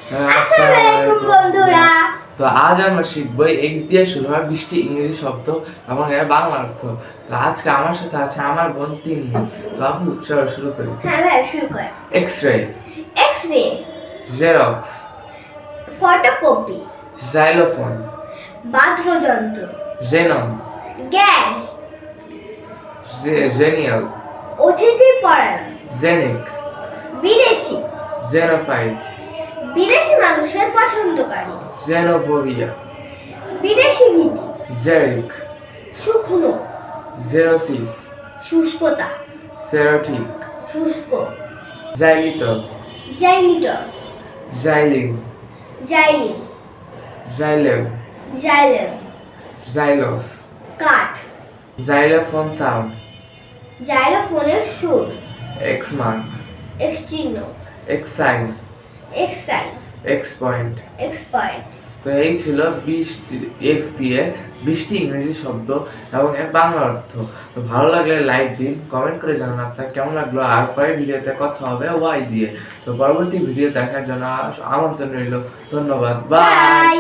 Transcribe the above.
আসসালামু আলাইকুম বন্ধুরা। তো আজ আমরা শিখবো এক্স দিয়ে শুরু হয় 20টি ইংরেজি শব্দ এবং এর বাংলা অর্থ। তো আজকে আমার সাথে আছে আমার বোন তিন্নি। তো আপু চলো শুরু করি। হ্যাঁ ভাই, শুরু কর। X-ray, x-ray, xerox, photocopy, xylophone, বাদ্যযন্ত্র, জেনম, গ্যাস, জেনিয়াল, অতিথি পরায়ণ, জেনিক, বিদেশি, জেনোফাইট, বিদেশি মানুষের পছন্দকারী, জেনোফোবিয়া, বিদেশি ভীতি, জেরিক, শুকনো, জেরোসিস, শুষ্কতা, সেরোটিক, শুষ্ক, xylitol, xylitol, xylene, xylene, xylem, xylem, xylose, কাঠ, জাইলোফোন সাউন্ড, জাইলোফোনের সুর, এক্স মার্ক, এক্স চিহ্ন, X sign, X sign, X point. X point. তো এই ছিল 20টি এক্স দিয়ে 20টি ইংরেজি শব্দ এবং এর বাংলা অর্থ। তো ভালো লাগলে লাইক দিন, কমেন্ট করে জানান আপনার কেমন লাগলো। আর পরের ভিডিওতে কথা হবে ওয়াই দিয়ে। তো পরবর্তী ভিডিও দেখার জন্য আমন্ত্রণ রইল। ধন্যবাদ, বাই।